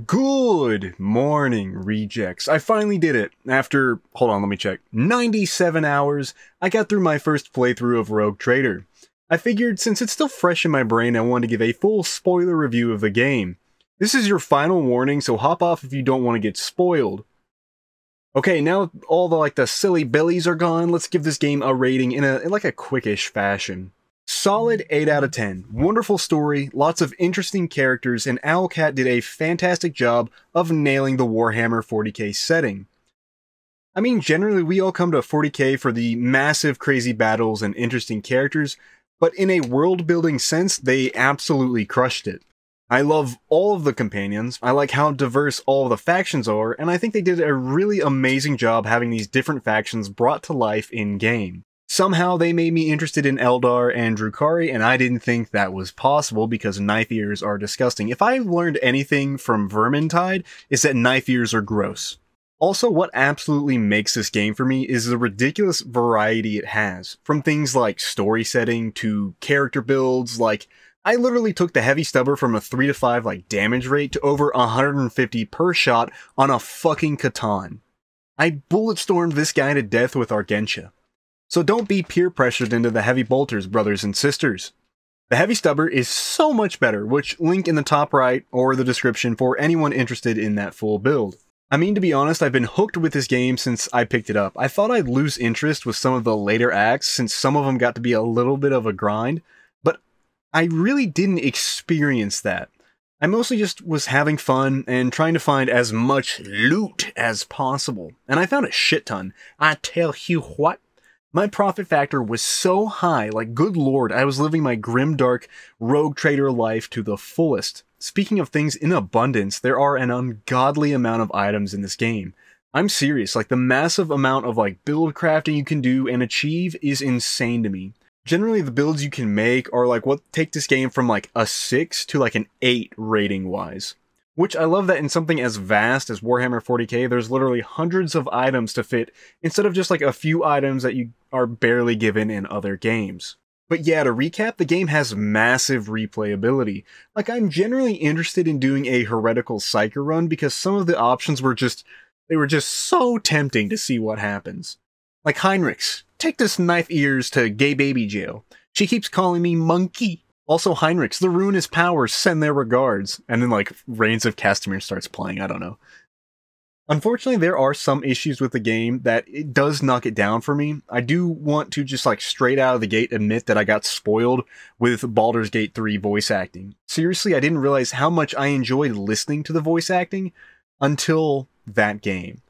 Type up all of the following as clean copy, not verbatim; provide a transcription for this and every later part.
Good morning, rejects. I finally did it. After, hold on, let me check, 97 hours, I got through my first playthrough of Rogue Trader. I figured since it's still fresh in my brain, I wanted to give a full spoiler review of the game. This is your final warning, so hop off if you don't want to get spoiled. Okay, now all the silly billies are gone, let's give this game a rating in a quickish fashion. Solid 8 out of 10. Wonderful story, lots of interesting characters, and Owlcat did a fantastic job of nailing the Warhammer 40K setting. I mean, generally we all come to 40K for the massive crazy battles and interesting characters, but in a world-building sense, they absolutely crushed it. I love all of the companions, I like how diverse all of the factions are, and I think they did a really amazing job having these different factions brought to life in-game. Somehow they made me interested in Eldar and Drukhari, and I didn't think that was possible because knife ears are disgusting. If I've learned anything from Vermintide, it's that knife ears are gross. Also, what absolutely makes this game for me is the ridiculous variety it has. From things like story setting to character builds, I literally took the heavy stubber from a 3 to 5 damage rate to over 150 per shot on a fucking Catan. I bulletstormed this guy to death with Argentia. So don't be peer pressured into the heavy bolters, brothers and sisters. The heavy stubber is so much better, which link in the top right or the description for anyone interested in that full build. I mean, to be honest, I've been hooked with this game since I picked it up. I thought I'd lose interest with some of the later acts since some of them got to be a little bit of a grind, but I really didn't experience that. I mostly just was having fun and trying to find as much loot as possible, and I found a shit ton. I tell you what. My profit factor was so high, good lord, I was living my grimdark Rogue Trader life to the fullest. Speaking of things in abundance, there are an ungodly amount of items in this game. I'm serious, the massive amount of build crafting you can do and achieve is insane to me. Generally the builds you can make are what take this game from a 6 to an 8 rating wise. Which I love that in something as vast as Warhammer 40K, there's literally hundreds of items to fit, instead of just a few items that you are barely given in other games. But yeah, to recap, the game has massive replayability. I'm generally interested in doing a heretical Psyker run because some of the options were just so tempting to see what happens. Like Heinrichs, take this knife ears to gay baby jail. She keeps calling me monkey. Also Heinrichs, the ruinous powers send their regards. And then Reigns of Castamere starts playing, I don't know. Unfortunately, there are some issues with the game that it does knock it down for me. I do want to just straight out of the gate admit that I got spoiled with Baldur's Gate 3 voice acting. Seriously, I didn't realize how much I enjoyed listening to the voice acting until that game.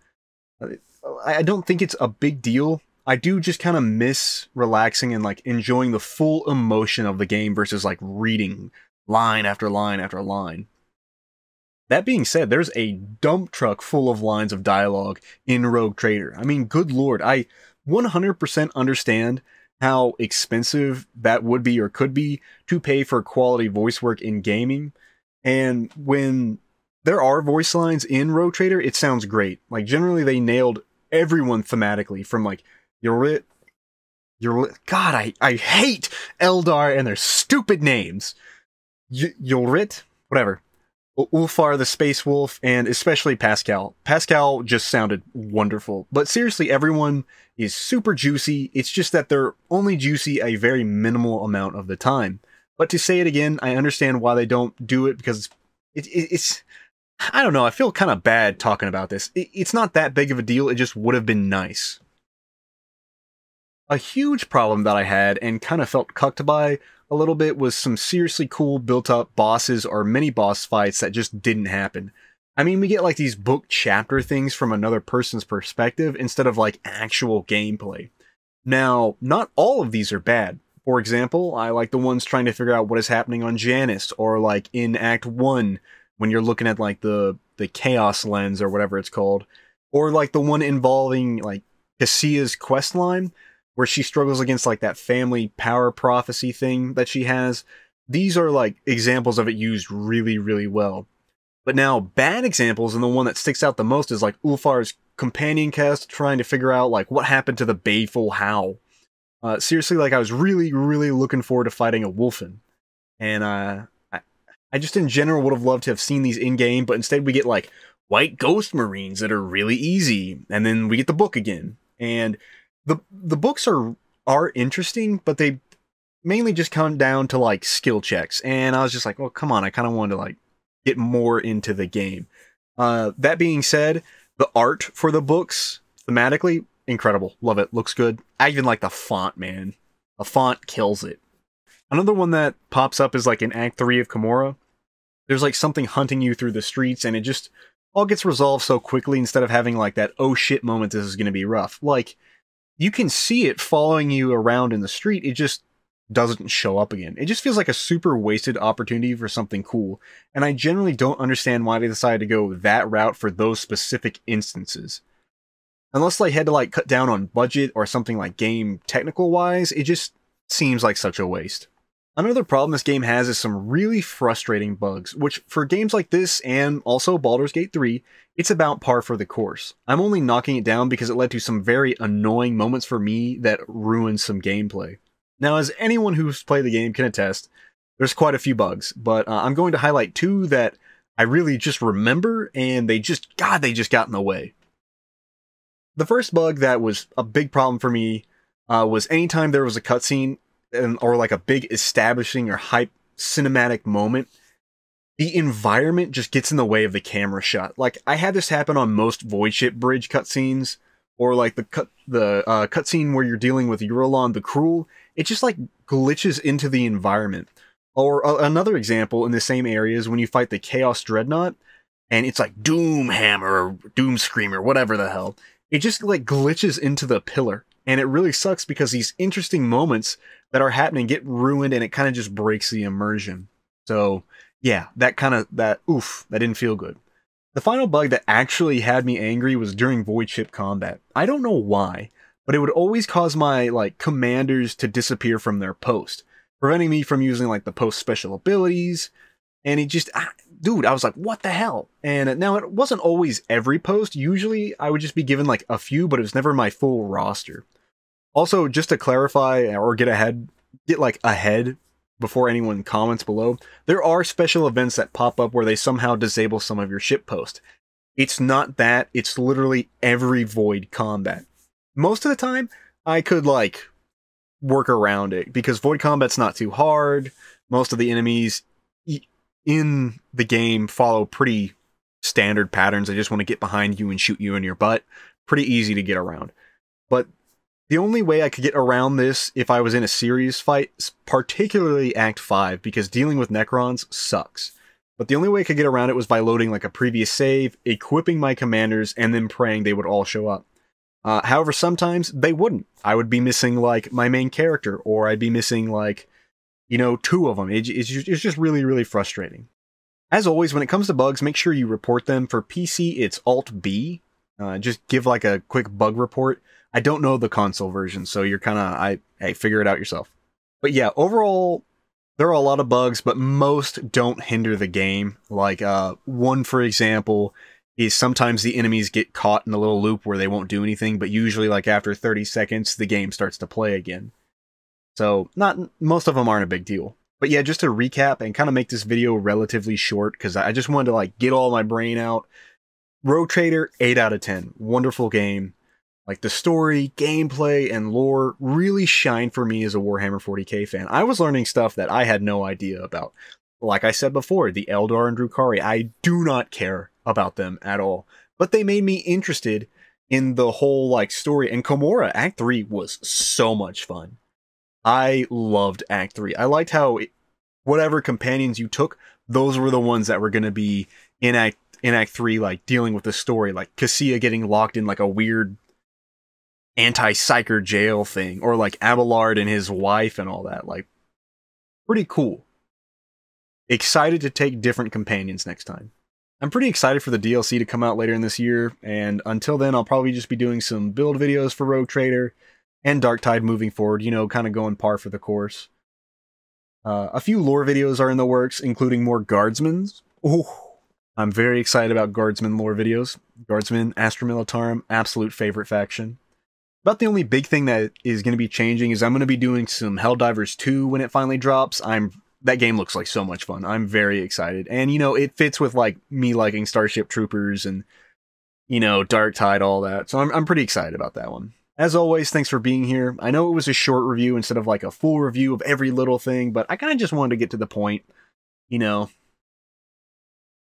I don't think it's a big deal. I do just kind of miss relaxing and enjoying the full emotion of the game versus reading line after line after line. That being said, there's a dump truck full of lines of dialogue in Rogue Trader. I mean, good lord, I 100% understand how expensive that would be or could be to pay for quality voice work in gaming. And when there are voice lines in Rogue Trader, it sounds great. Generally they nailed everyone thematically from God, I hate Eldar and their stupid names. Yorit? Whatever. Ulfar the Space Wolf, and especially Pascal. Pascal just sounded wonderful. But seriously, everyone is super juicy. It's just that they're only juicy a very minimal amount of the time. But to say it again, I understand why they don't do it, because it's I don't know, I feel kind of bad talking about this. It's not that big of a deal, it just would have been nice. A huge problem that I had, and kind of felt cucked by a little bit, was some seriously cool built-up bosses or mini-boss fights that just didn't happen. I mean, we get these book chapter things from another person's perspective instead of actual gameplay. Now, not all of these are bad. For example, I like the ones trying to figure out what is happening on Janus, or in Act 1, when you're looking at the Chaos Lens or whatever it's called, or the one involving Cassia's questline, where she struggles against that family power prophecy thing that she has. These are examples of it used really, really well. But now, bad examples, and the one that sticks out the most is Ulfar's companion quest, trying to figure out what happened to the Baleful Howl. Seriously, I was really, really looking forward to fighting a Wolfen. And I just in general would have loved to have seen these in-game, but instead we get like white ghost marines that are really easy, and then we get the book again. And the books are interesting, but they mainly just come down to like skill checks. And I was just like, well, come on, I kind of wanted to like get more into the game. That being said, the art for the books, thematically, incredible. Love it. Looks good. I even like the font, man. The font kills it. Another one that pops up is like in Act 3 of Kimura. There's like something hunting you through the streets, and it just all gets resolved so quickly instead of having like that oh shit moment, this is going to be rough. Like, you can see it following you around in the street, it just doesn't show up again. It just feels like a super wasted opportunity for something cool, and I generally don't understand why they decided to go that route for those specific instances. Unless they had to like cut down on budget or something like game technical wise, it just seems like such a waste. Another problem this game has is some really frustrating bugs, which for games like this and also Baldur's Gate 3, it's about par for the course. I'm only knocking it down because it led to some very annoying moments for me that ruined some gameplay. Now, as anyone who's played the game can attest, there's quite a few bugs, but I'm going to highlight two that I really just remember, and they just got in the way. The first bug that was a big problem for me was anytime there was a cutscene or like a big establishing or hype cinematic moment, the environment just gets in the way of the camera shot. Like, I had this happen on most VoidShip Bridge cutscenes, or like the cutscene where you're dealing with Eurolon the Cruel. It just like glitches into the environment. Or another example in the same area is when you fight the Chaos Dreadnought, and it's like Doom Hammer or Doom Screamer, whatever the hell. It just like glitches into the pillar. And it really sucks because these interesting moments that are happening get ruined, and it kind of just breaks the immersion. So yeah, that didn't feel good. The final bug that actually had me angry was during VoidShip combat. I don't know why, but it would always cause my like commanders to disappear from their post, preventing me from using like the post special abilities. And it just, dude, I was like, what the hell? And now it wasn't always every post. Usually I would just be given like a few, but it was never my full roster. Also, just to clarify or get ahead before anyone comments below, there are special events that pop up where they somehow disable some of your ship post. It's not that, it's literally every Void combat. Most of the time, I could like work around it because Void combat's not too hard. Most of the enemies in the game follow pretty standard patterns. They just want to get behind you and shoot you in your butt. Pretty easy to get around. But the only way I could get around this if I was in a serious fight, particularly Act 5, because dealing with Necrons sucks. But the only way I could get around it was by loading like a previous save, equipping my commanders, and then praying they would all show up. However, sometimes they wouldn't. I would be missing like my main character, or I'd be missing like, you know, 2 of them. It's just really, really frustrating. As always, when it comes to bugs, make sure you report them. For PC, it's Alt-B. Just give like a quick bug report. I don't know the console version, so you're kind of, hey, figure it out yourself. But yeah, overall, there are a lot of bugs, but most don't hinder the game. Like, one, for example, is sometimes the enemies get caught in a little loop where they won't do anything, but usually, like, after 30 seconds, the game starts to play again. So, most of them aren't a big deal. But yeah, just to recap and kind of make this video relatively short, because I just wanted to, like, get all my brain out. Rogue Trader, 8 out of 10. Wonderful game. Like, the story, gameplay, and lore really shine for me as a Warhammer 40k fan. I was learning stuff that I had no idea about. Like I said before, the Eldar and Drukhari, I do not care about them at all. But they made me interested in the whole, like, story. And Kimura, Act 3 was so much fun. I loved Act 3. I liked how whatever companions you took, those were the ones that were going to be in Act 3, like, dealing with the story. Like, Cassia getting locked in, like, a weird anti-psyker jail thing, or like Abelard and his wife and all that. Like, pretty cool. Excited to take different companions next time. I'm pretty excited for the DLC to come out later in this year, and until then I'll probably just be doing some build videos for Rogue Trader and Darktide moving forward, you know, kind of going par for the course. A few lore videos are in the works, including more Guardsmen's. Oh, I'm very excited about Guardsmen lore videos. Guardsmen, Astra Militarum, absolute favorite faction. About the only big thing that is going to be changing is I'm going to be doing some Helldivers 2 when it finally drops. I'm that game looks like so much fun. I'm very excited. And, you know, it fits with, like, me liking Starship Troopers and, you know, Dark Tide, all that. So I'm pretty excited about that one. As always, thanks for being here. I know it was a short review instead of, like, a full review of every little thing, but I kind of just wanted to get to the point, you know.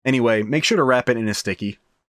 Anyway, make sure to wrap it in a sticky.